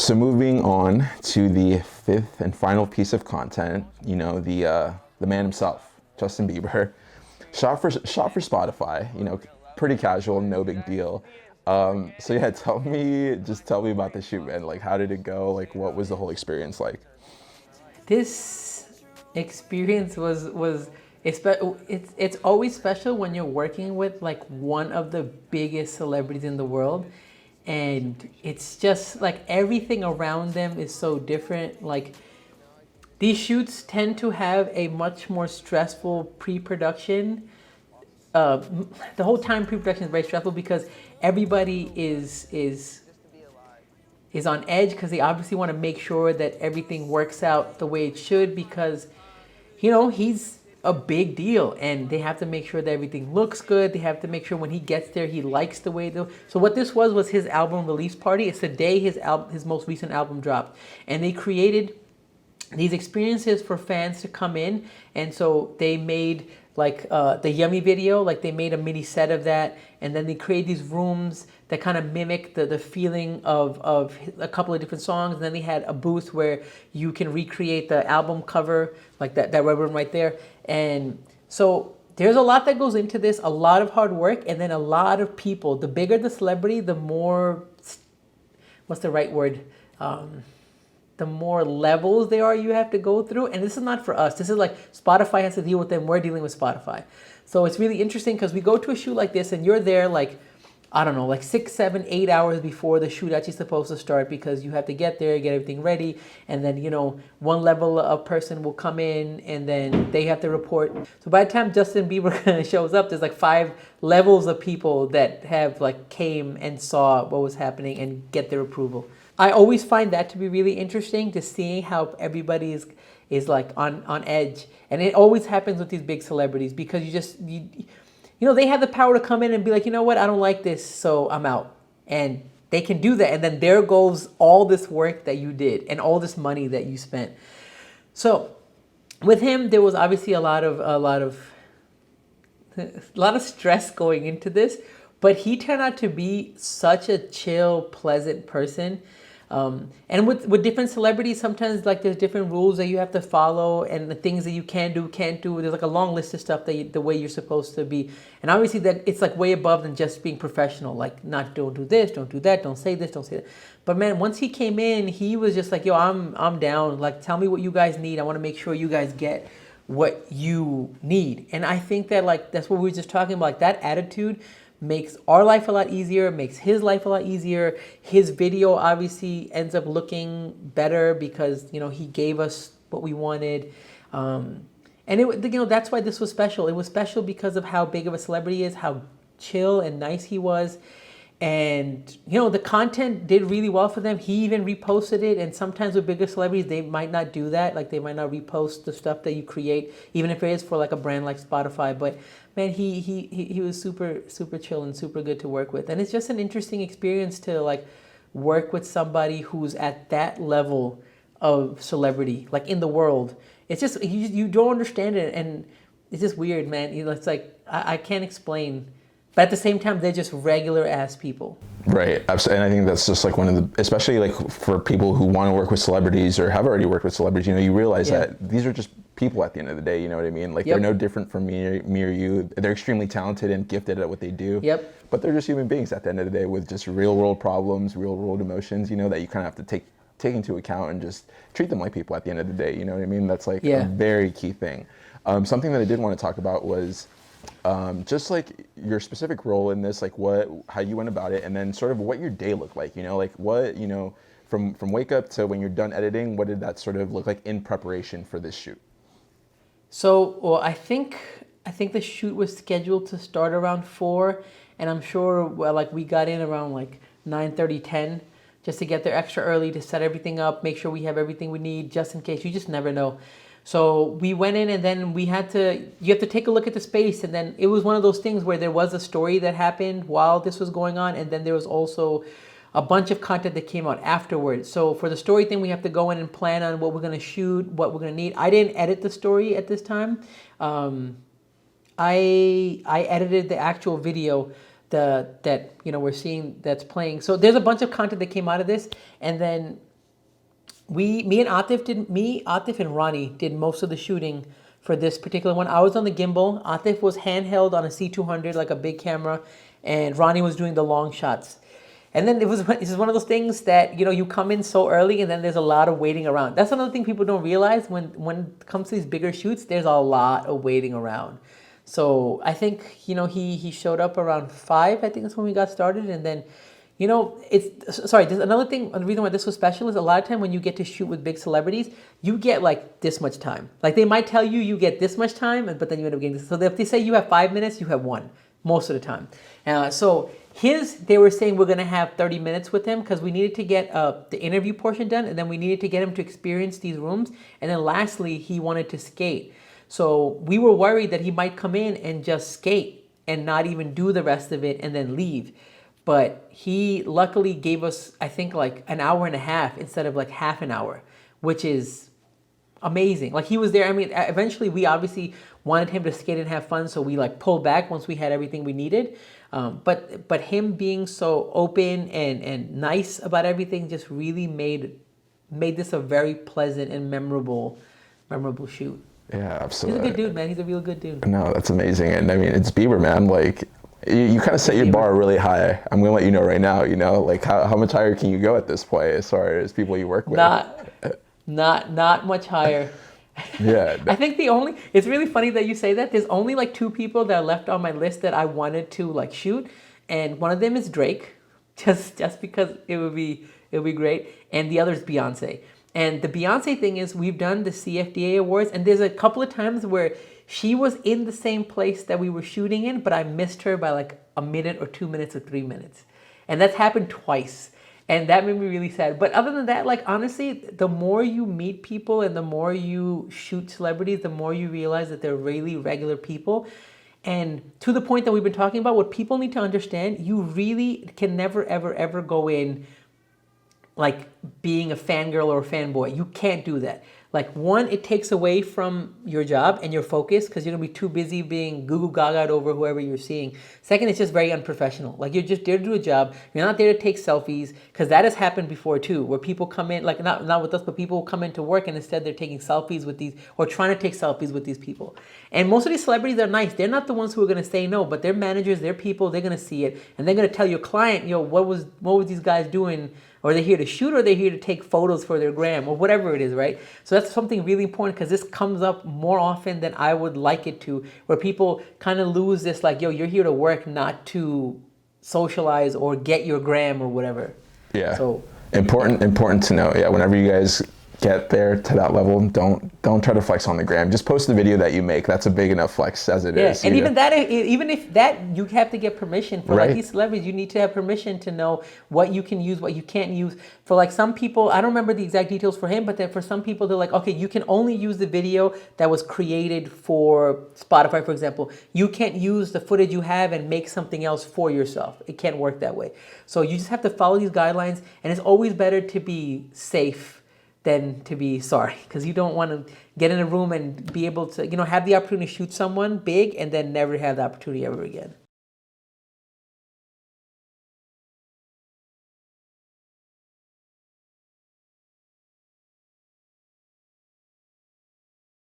So moving on to the fifth and final piece of content, you know, the man himself, Justin Bieber, shot for Spotify, you know, pretty casual, no big deal. So yeah, tell me about the shoot, man. Like, how did it go? Like, what was the whole experience like? This experience was it's always special when you're working with like one of the biggest celebrities in the world, and it's just like everything around them is so different. Like, these shoots tend to have a much more stressful pre-production. uh, the whole time pre-production is very stressful because everybody is on edge because they obviously want to make sure that everything works out the way it should, because he's a big deal and they have to make sure that everything looks good. They have to make sure when he gets there he likes the way they. So what this was his album release party. It's the day his most recent album dropped, and they created these experiences for fans to come in. And so they made like the Yummy video, like they made a mini set of that, and then they create these rooms that kind of mimic the feeling of a couple of different songs. And then they had a booth where you can recreate the album cover, like that red room right there. And so there's a lot that goes into this, a lot of hard work, and then a lot of people. The bigger the celebrity, the more, what's the right word? The more levels there are you have to go through. And this is not for us. This is like Spotify has to deal with them. We're dealing with Spotify. So it's really interesting because we go to a shoot like this and you're there like, I don't know, like 6, 7, 8 hours before the shoot actually supposed to start, because you have to get there, get everything ready. And then, one level of person will come in and then they have to report. So by the time Justin Bieber shows up, there's like 5 levels of people that have like came and saw what was happening and get their approval. I always find that to be really interesting, to seeing how everybody is like on edge. And it always happens with these big celebrities because they have the power to come in and be like, you know what, I don't like this, so I'm out. And they can do that. And then there goes all this work that you did and all this money that you spent. So with him, there was obviously a lot of stress going into this, but he turned out to be such a chill, pleasant person. And with different celebrities, sometimes like there's different rules that you have to follow and the things that you can do, can't do. There's like a long list of stuff that the way you're supposed to be. And obviously that it's like way above than just being professional. Like, don't do this, don't do that, don't say this, don't say that. But man, once he came in, he was just like, yo, I'm down. Like, tell me what you guys need. I want to make sure you guys get what you need. And I think that like that's what we were just talking about. Like, that attitude makes our life a lot easier, makes his life a lot easier. His video obviously ends up looking better because he gave us what we wanted. And that's why this was special. It was special because of how big of a celebrity he is, how chill and nice he was. And the content did really well for them. He even reposted it. And sometimes with bigger celebrities, they might not do that. Like, they might not repost the stuff that you create, even if it is for like a brand like Spotify. But man, he was super, super chill and super good to work with. And it's just an interesting experience to like work with somebody who's at that level of celebrity, like in the world. It's just, you don't understand it. And it's just weird, man. It's like, I can't explain. But at the same time, they're just regular ass people. Right, absolutely. And I think that's just like one of the, especially like for people who want to work with celebrities or have already worked with celebrities, you realize that these are just people at the end of the day, you know what I mean? Like, they're no different from me or you. They're extremely talented and gifted at what they do. Yep. But they're just human beings at the end of the day with just real world problems, real world emotions, that you kind of have to take into account and just treat them like people at the end of the day, you know what I mean? That's like a very key thing. Something that I did want to talk about was just like your specific role in this, like how you went about it, and then sort of what your day looked like, like what, from wake up to when you're done editing, what did that sort of look like in preparation for this shoot? So, well, I think the shoot was scheduled to start around 4, and I'm sure we got in around like 9:30, 10, just to get there extra early to set everything up, make sure we have everything we need, just in case. You just never know. So we went in, and then you have to take a look at the space. And then it was one of those things where there was a story that happened while this was going on. And then there was also a bunch of content that came out afterwards. So for the story thing, we have to go in and plan on what we're going to shoot, what we're going to need. I didn't edit the story at this time. I edited the actual video that we're seeing that's playing. So there's a bunch of content that came out of this. And then Atif and Ronnie did most of the shooting for this particular one. I was on the gimbal. Atif was handheld on a C200, like a big camera, and Ronnie was doing the long shots. And then this is one of those things that, you come in so early and then there's a lot of waiting around. That's another thing people don't realize when it comes to these bigger shoots, there's a lot of waiting around. So I think, he showed up around 5, I think that's when we got started. And then, there's another thing, the reason why this was special is a lot of time when you get to shoot with big celebrities, you get like this much time. Like they might tell you get this much time, but then you end up getting this. So if they say you have 5 minutes, you have 1 most of the time. They were saying we're going to have 30 minutes with him because we needed to get the interview portion done, and then we needed to get him to experience these rooms. And then lastly, he wanted to skate. So we were worried that he might come in and just skate and not even do the rest of it and then leave. But he luckily gave us, I think, like an hour and a half instead of like half an hour, which is amazing. Like he was there. I mean, eventually we obviously wanted him to skate and have fun, so we like pulled back once we had everything we needed. But him being so open and nice about everything just really made this a very pleasant and memorable shoot. Yeah, absolutely. He's a good dude, man. He's a real good dude. No, that's amazing. And I mean, it's Bieber, man. Like, you kind of set your bar really high. I'm going to let you know right now, like how much higher can you go at this point as far as people you work with? Not much higher. Yeah. I think it's really funny that you say that. There's only like 2 people that are left on my list that I wanted to like shoot. And one of them is Drake, just because it would be great. And the other is Beyonce. And the Beyonce thing is we've done the CFDA awards, and there's a couple of times where she was in the same place that we were shooting in, but I missed her by like a minute or 2 minutes or 3 minutes. And that's happened twice. And that made me really sad. But other than that, like honestly, the more you meet people and the more you shoot celebrities, the more you realize that they're really regular people. And to the point that we've been talking about, what people need to understand, you really can never, ever, ever go in like being a fangirl or a fanboy. You can't do that. Like one, it takes away from your job and your focus because you're gonna be too busy being goo goo gagaed over whoever you're seeing. Second, it's just very unprofessional. Like you're just there to do a job. You're not there to take selfies because that has happened before too, where people come in, like not with us, but people come into work and instead they're taking selfies with these or trying to take selfies with these people. And most of these celebrities are nice. They're not the ones who are gonna say no, but their managers, their people, they're gonna see it and they're gonna tell your client, what was these guys doing? Or they're here to shoot, or they're here to take photos for their gram, or whatever it is, right? So that's something really important because this comes up more often than I would like it to, where people kind of lose this, like, you're here to work, not to socialize or get your gram or whatever. Yeah. So important to know. Yeah. Whenever you guys get there to that level, don't try to flex on the gram. Just post the video that you make. That's a big enough flex as it is. And even if that, you have to get permission for like these celebrities. You need to have permission to know what you can use, what you can't use. For like some people, I don't remember the exact details for him, but then for some people, they're like, okay, you can only use the video that was created for Spotify, for example. You can't use the footage you have and make something else for yourself. It can't work that way. So you just have to follow these guidelines, and it's always better to be safe than to be sorry, because you don't want to get in a room and be able to, have the opportunity to shoot someone big and then never have the opportunity ever again.